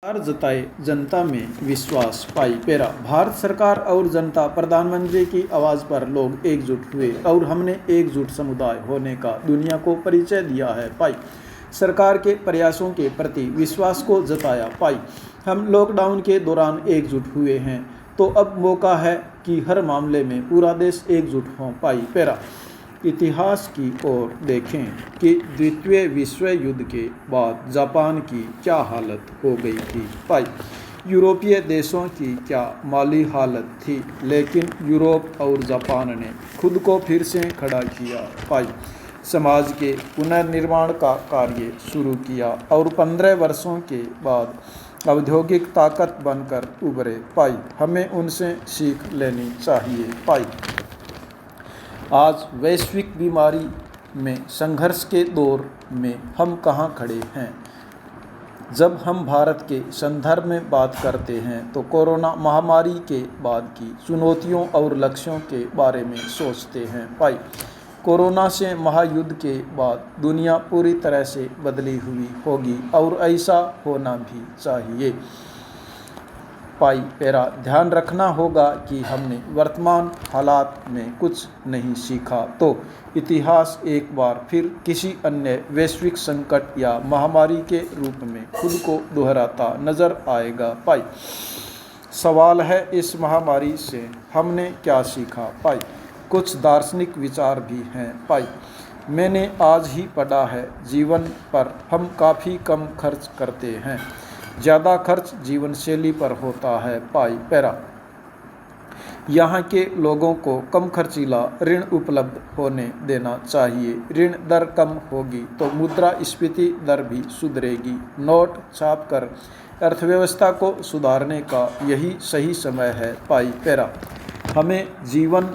सरकार जताए जनता में विश्वास पाई पेरा। भारत सरकार और जनता प्रधानमंत्री की आवाज़ पर लोग एकजुट हुए और हमने एकजुट समुदाय होने का दुनिया को परिचय दिया है पाई। सरकार के प्रयासों के प्रति विश्वास को जताया पाई। हम लॉकडाउन के दौरान एकजुट हुए हैं तो अब मौका है कि हर मामले में पूरा देश एकजुट हो पाई पेरा। इतिहास की ओर देखें कि द्वितीय विश्व युद्ध के बाद जापान की क्या हालत हो गई थी पाई। यूरोपीय देशों की क्या माली हालत थी, लेकिन यूरोप और जापान ने खुद को फिर से खड़ा किया पाई। समाज के पुनर्निर्माण का कार्य शुरू किया और 15 वर्षों के बाद औद्योगिक ताकत बनकर उभरे पाई। हमें उनसे सीख लेनी चाहिए पाई। आज वैश्विक बीमारी में संघर्ष के दौर में हम कहाँ खड़े हैं। जब हम भारत के संदर्भ में बात करते हैं तो कोरोना महामारी के बाद की चुनौतियों और लक्ष्यों के बारे में सोचते हैं पाई। कोरोना से महायुद्ध के बाद दुनिया पूरी तरह से बदली हुई होगी और ऐसा होना भी चाहिए पाई पेरा। ध्यान रखना होगा कि हमने वर्तमान हालात में कुछ नहीं सीखा तो इतिहास एक बार फिर किसी अन्य वैश्विक संकट या महामारी के रूप में खुद को दोहराता नजर आएगा पाई। सवाल है, इस महामारी से हमने क्या सीखा पाई। कुछ दार्शनिक विचार भी हैं पाई। मैंने आज ही पढ़ा है, जीवन पर हम काफ़ी कम खर्च करते हैं, ज़्यादा खर्च जीवन शैली पर होता है पाई पेरा। यहाँ के लोगों को कम खर्चीला ऋण उपलब्ध होने देना चाहिए। ऋण दर कम होगी तो मुद्रास्फीति दर भी सुधरेगी। नोट छाप कर अर्थव्यवस्था को सुधारने का यही सही समय है पाई पेरा। हमें जीवन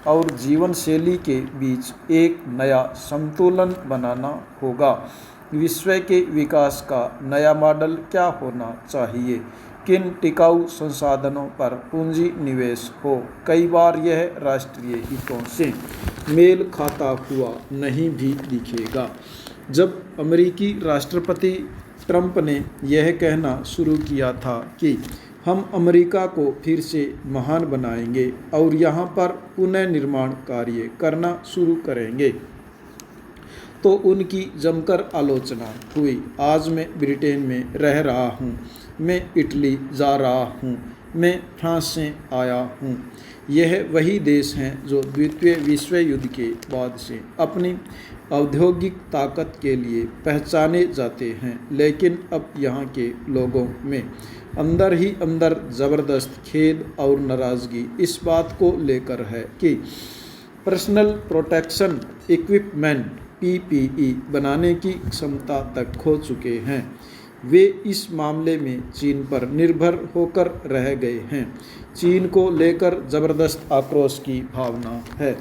और जीवन शैली के बीच एक नया संतुलन बनाना होगा। विश्व के विकास का नया मॉडल क्या होना चाहिए, किन टिकाऊ संसाधनों पर पूंजी निवेश हो। कई बार यह राष्ट्रीय हितों से मेल खाता हुआ नहीं भी दिखेगा। जब अमेरिकी राष्ट्रपति ट्रंप ने यह कहना शुरू किया था कि हम अमेरिका को फिर से महान बनाएंगे और यहाँ पर पुनर्निर्माण कार्य करना शुरू करेंगे, तो उनकी जमकर आलोचना हुई। आज मैं ब्रिटेन में रह रहा हूँ, मैं इटली जा रहा हूँ, मैं फ्रांस से आया हूँ। यह वही देश हैं जो द्वितीय विश्व युद्ध के बाद से अपनी औद्योगिक ताकत के लिए पहचाने जाते हैं, लेकिन अब यहाँ के लोगों में अंदर ही अंदर ज़बरदस्त खेद और नाराज़गी इस बात को लेकर है कि पर्सनल प्रोटेक्शन इक्विपमेंट PPE बनाने की क्षमता तक खो चुके हैं। वे इस मामले में चीन पर निर्भर होकर रह गए हैं। चीन को लेकर ज़बरदस्त आक्रोश की भावना है।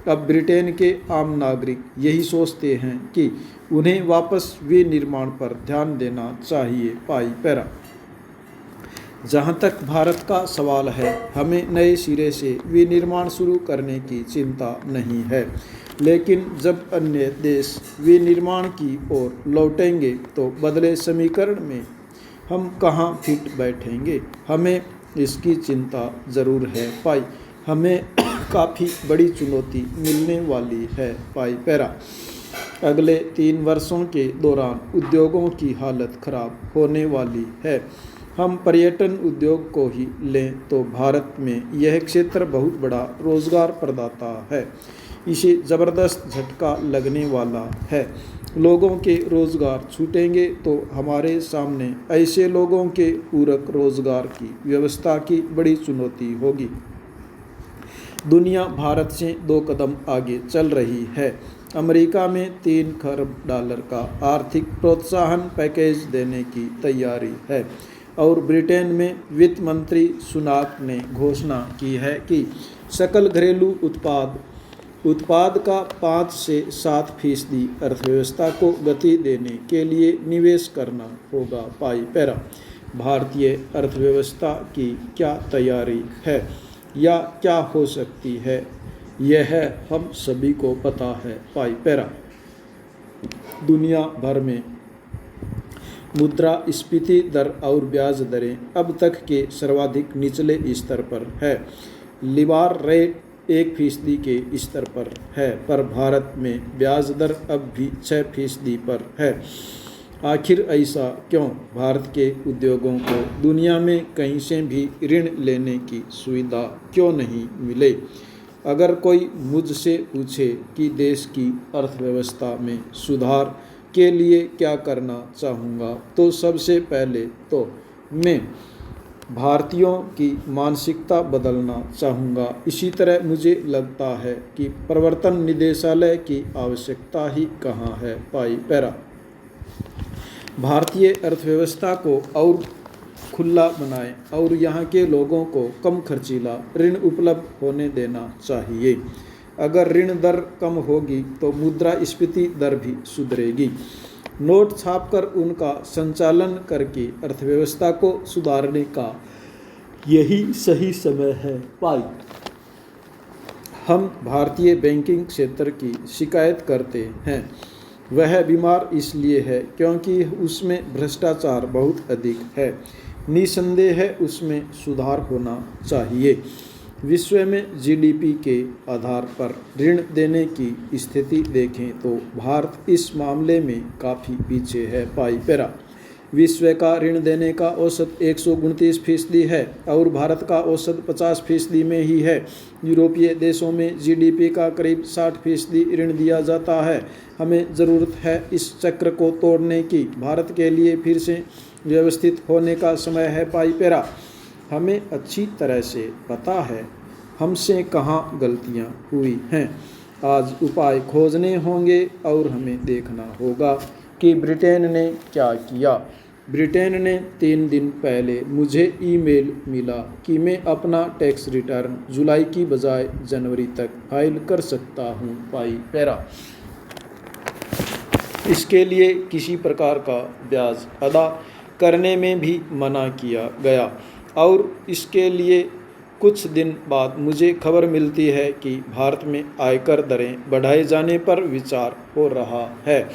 अब ब्रिटेन के आम नागरिक यही सोचते हैं कि उन्हें वापस विनिर्माण पर ध्यान देना चाहिए पाई पेरा। जहाँ तक भारत का सवाल है, हमें नए सिरे से विनिर्माण शुरू करने की चिंता नहीं है, लेकिन जब अन्य देश विनिर्माण की ओर लौटेंगे तो बदले समीकरण में हम कहाँ फिट बैठेंगे। हमें इसकी चिंता ज़रूर है पाई। हमें काफ़ी बड़ी चुनौती मिलने वाली है पाई पेरा। अगले 3 वर्षों के दौरान उद्योगों की हालत खराब होने वाली है। हम पर्यटन उद्योग को ही लें तो भारत में यह क्षेत्र बहुत बड़ा रोजगार प्रदाता है। इसे ज़बरदस्त झटका लगने वाला है। लोगों के रोज़गार छूटेंगे तो हमारे सामने ऐसे लोगों के पूरक रोज़गार की व्यवस्था की बड़ी चुनौती होगी। दुनिया भारत से 2 कदम आगे चल रही है। अमेरिका में $3 खरब का आर्थिक प्रोत्साहन पैकेज देने की तैयारी है और ब्रिटेन में वित्त मंत्री सुनाक ने घोषणा की है कि सकल घरेलू उत्पाद का 5 से 7% अर्थव्यवस्था को गति देने के लिए निवेश करना होगा पाई पेरा। भारतीय अर्थव्यवस्था की क्या तैयारी है या क्या हो सकती है, यह हम सभी को पता है पाई पेरा। दुनिया भर में मुद्रास्फीति दर और ब्याज दरें अब तक के सर्वाधिक निचले स्तर पर है। लिबार रेट 1% के स्तर पर है, पर भारत में ब्याज दर अब भी 6% पर है। आखिर ऐसा क्यों? भारत के उद्योगों को दुनिया में कहीं से भी ऋण लेने की सुविधा क्यों नहीं मिले? अगर कोई मुझसे पूछे कि देश की अर्थव्यवस्था में सुधार के लिए क्या करना चाहूँगा, तो सबसे पहले तो मैं भारतीयों की मानसिकता बदलना चाहूँगा। इसी तरह मुझे लगता है कि प्रवर्तन निदेशालय की आवश्यकता ही कहाँ है। पाई पैरा। भारतीय अर्थव्यवस्था को और खुला बनाएं और यहाँ के लोगों को कम खर्चीला ऋण उपलब्ध होने देना चाहिए। अगर ऋण दर कम होगी तो मुद्रास्फीति दर भी सुधरेगी। नोट छापकर उनका संचालन करके अर्थव्यवस्था को सुधारने का यही सही समय है। पाई। हम भारतीय बैंकिंग क्षेत्र की शिकायत करते हैं। वह बीमार इसलिए है क्योंकि उसमें भ्रष्टाचार बहुत अधिक है। निसंदेह है उसमें सुधार होना चाहिए। विश्व में जीडीपी के आधार पर ऋण देने की स्थिति देखें तो भारत इस मामले में काफ़ी पीछे है। पाई पैरा। विश्व का ऋण देने का औसत 129% है और भारत का औसत 50% में ही है। यूरोपीय देशों में जीडीपी का करीब 60% ऋण दिया जाता है। हमें ज़रूरत है इस चक्र को तोड़ने की। भारत के लिए फिर से व्यवस्थित होने का समय है। पाई पैरा। हमें अच्छी तरह से पता है हमसे कहाँ गलतियाँ हुई हैं। आज उपाय खोजने होंगे और हमें देखना होगा कि ब्रिटेन ने क्या किया। ब्रिटेन ने 3 दिन पहले मुझे ईमेल मिला कि मैं अपना टैक्स रिटर्न जुलाई की बजाय जनवरी तक फाइल कर सकता हूँ। पाई पैरा। इसके लिए किसी प्रकार का ब्याज अदा करने में भी मना किया गया और इसके लिए कुछ दिन बाद मुझे खबर मिलती है कि भारत में आयकर दरें बढ़ाए जाने पर विचार हो रहा है।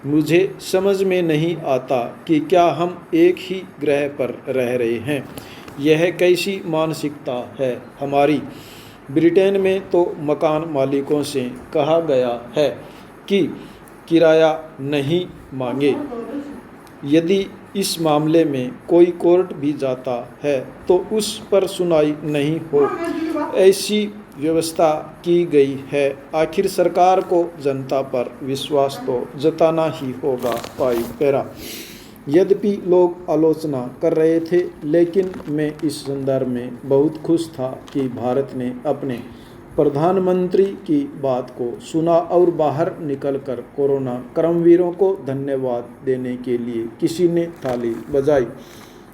मुझे समझ में नहीं आता कि क्या हम एक ही ग्रह पर रह रहे हैं। यह कैसी मानसिकता है हमारी। ब्रिटेन में तो मकान मालिकों से कहा गया है कि किराया नहीं मांगे। यदि इस मामले में कोई कोर्ट भी जाता है तो उस पर सुनवाई नहीं हो, ऐसी व्यवस्था की गई है। आखिर सरकार को जनता पर विश्वास तो जताना ही होगा। पाई पैरा। यद्यपि लोग आलोचना कर रहे थे, लेकिन मैं इस संदर्भ में बहुत खुश था कि भारत ने अपने प्रधानमंत्री की बात को सुना और बाहर निकलकर कोरोना कर्मवीरों को धन्यवाद देने के लिए किसी ने ताली बजाई,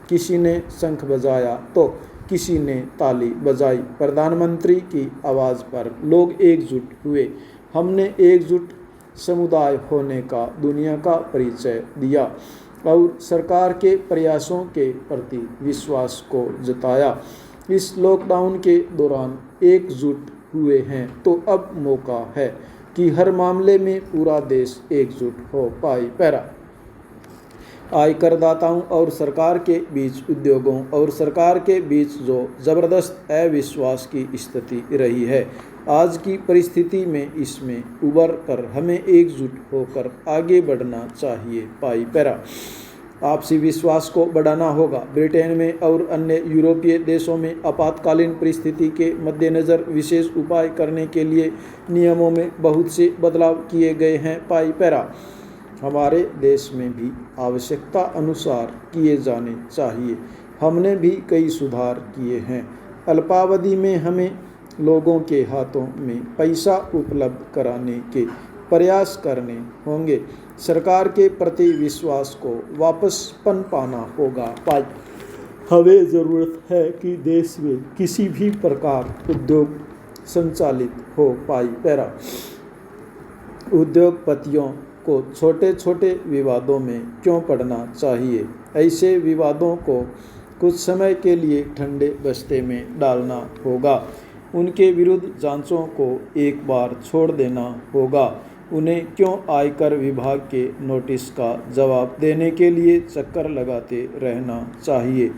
किसी ने शंख बजाया तो किसी ने ताली बजाई। प्रधानमंत्री की आवाज़ पर लोग एकजुट हुए। हमने एकजुट समुदाय होने का दुनिया का परिचय दिया और सरकार के प्रयासों के प्रति विश्वास को जताया। इस लॉकडाउन के दौरान एकजुट हुए हैं तो अब मौका है कि हर मामले में पूरा देश एकजुट हो। पाई पैरा। आयकरदाताओं और सरकार के बीच, उद्योगों और सरकार के बीच जो ज़बरदस्त अविश्वास की स्थिति रही है, आज की परिस्थिति में इसमें उबर कर हमें एकजुट होकर आगे बढ़ना चाहिए। पाई पैरा। आपसी विश्वास को बढ़ाना होगा। ब्रिटेन में और अन्य यूरोपीय देशों में आपातकालीन परिस्थिति के मद्देनज़र विशेष उपाय करने के लिए नियमों में बहुत से बदलाव किए गए हैं। पाई पैरा। हमारे देश में भी आवश्यकता अनुसार किए जाने चाहिए। हमने भी कई सुधार किए हैं। अल्पावधि में हमें लोगों के हाथों में पैसा उपलब्ध कराने के प्रयास करने होंगे। सरकार के प्रति विश्वास को वापस पनपाना होगा। पाई। हमें ज़रूरत है कि देश में किसी भी प्रकार उद्योग संचालित हो। पाई पैरा। उद्योगपतियों को छोटे छोटे विवादों में क्यों पड़ना चाहिए? ऐसे विवादों को कुछ समय के लिए ठंडे बस्ते में डालना होगा। उनके विरुद्ध जांचों को एक बार छोड़ देना होगा। उन्हें क्यों आयकर विभाग के नोटिस का जवाब देने के लिए चक्कर लगाते रहना चाहिए।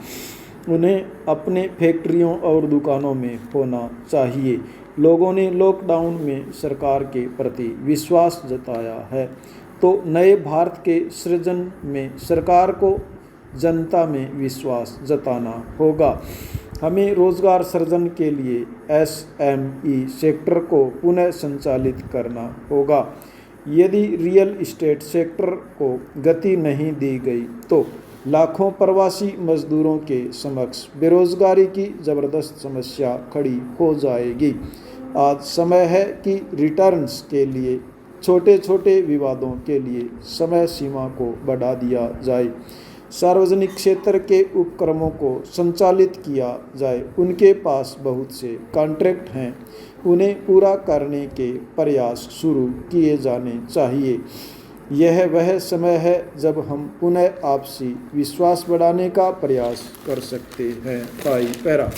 उन्हें अपने फैक्ट्रियों और दुकानों में होना चाहिए। लोगों ने लॉकडाउन में सरकार के प्रति विश्वास जताया है, तो नए भारत के सृजन में सरकार को जनता में विश्वास जताना होगा। हमें रोजगार सृजन के लिए एसएमई सेक्टर को पुनः संचालित करना होगा। यदि रियल इस्टेट सेक्टर को गति नहीं दी गई तो लाखों प्रवासी मजदूरों के समक्ष बेरोजगारी की जबरदस्त समस्या खड़ी हो जाएगी। आज समय है कि रिटर्न्स के लिए छोटे छोटे विवादों के लिए समय सीमा को बढ़ा दिया जाए। सार्वजनिक क्षेत्र के उपक्रमों को संचालित किया जाए। उनके पास बहुत से कॉन्ट्रैक्ट हैं, उन्हें पूरा करने के प्रयास शुरू किए जाने चाहिए। यह वह समय है जब हम पुनः आपसी विश्वास बढ़ाने का प्रयास कर सकते हैं। पाई पैरा।